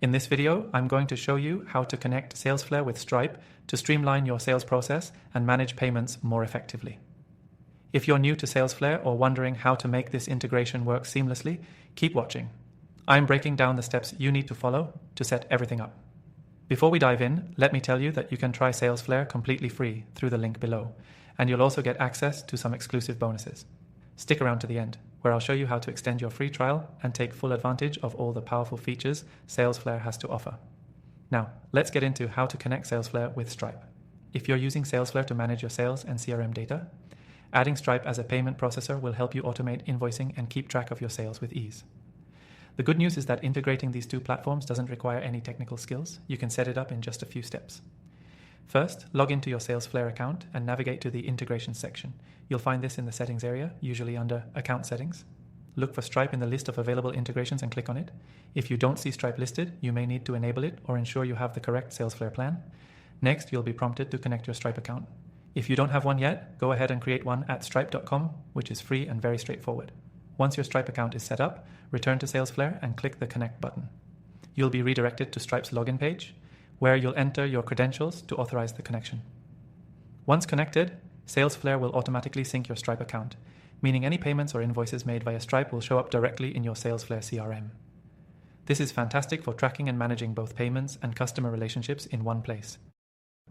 In this video, I'm going to show you how to connect Salesflare with Stripe to streamline your sales process and manage payments more effectively. If you're new to Salesflare or wondering how to make this integration work seamlessly, keep watching. I'm breaking down the steps you need to follow to set everything up. Before we dive in, let me tell you that you can try Salesflare completely free through the link below, and you'll also get access to some exclusive bonuses. Stick around to the end, where I'll show you how to extend your free trial and take full advantage of all the powerful features Salesflare has to offer. Now, let's get into how to connect Salesflare with Stripe. If you're using Salesflare to manage your sales and CRM data, adding Stripe as a payment processor will help you automate invoicing and keep track of your sales with ease. The good news is that integrating these two platforms doesn't require any technical skills. You can set it up in just a few steps. First, log into your Salesflare account and navigate to the Integration section. You'll find this in the Settings area, usually under Account Settings. Look for Stripe in the list of available integrations and click on it. If you don't see Stripe listed, you may need to enable it or ensure you have the correct Salesflare plan. Next, you'll be prompted to connect your Stripe account. If you don't have one yet, go ahead and create one at stripe.com, which is free and very straightforward. Once your Stripe account is set up, return to Salesflare and click the Connect button. You'll be redirected to Stripe's login page, where you'll enter your credentials to authorize the connection. Once connected, Salesflare will automatically sync your Stripe account, meaning any payments or invoices made via Stripe will show up directly in your Salesflare CRM. This is fantastic for tracking and managing both payments and customer relationships in one place.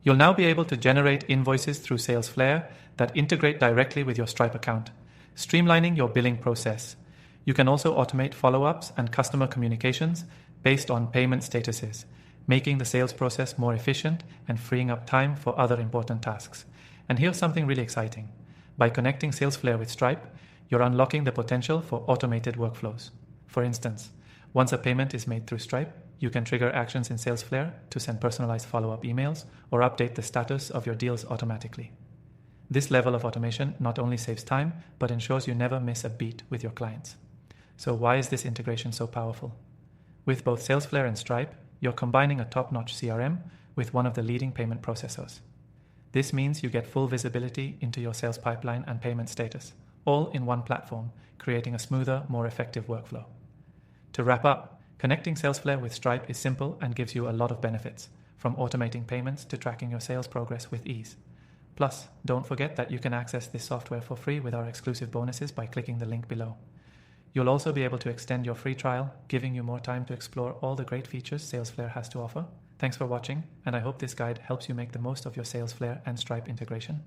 You'll now be able to generate invoices through Salesflare that integrate directly with your Stripe account, streamlining your billing process. You can also automate follow-ups and customer communications based on payment statuses, making the sales process more efficient and freeing up time for other important tasks. And here's something really exciting. By connecting Salesflare with Stripe, you're unlocking the potential for automated workflows. For instance, once a payment is made through Stripe, you can trigger actions in Salesflare to send personalized follow-up emails or update the status of your deals automatically. This level of automation not only saves time, but ensures you never miss a beat with your clients. So why is this integration so powerful? With both Salesflare and Stripe, you're combining a top-notch CRM with one of the leading payment processors. This means you get full visibility into your sales pipeline and payment status, all in one platform, creating a smoother, more effective workflow. To wrap up, connecting Salesflare with Stripe is simple and gives you a lot of benefits, from automating payments to tracking your sales progress with ease. Plus, don't forget that you can access this software for free with our exclusive bonuses by clicking the link below. You'll also be able to extend your free trial, giving you more time to explore all the great features Salesflare has to offer. Thanks for watching, and I hope this guide helps you make the most of your Salesflare and Stripe integration.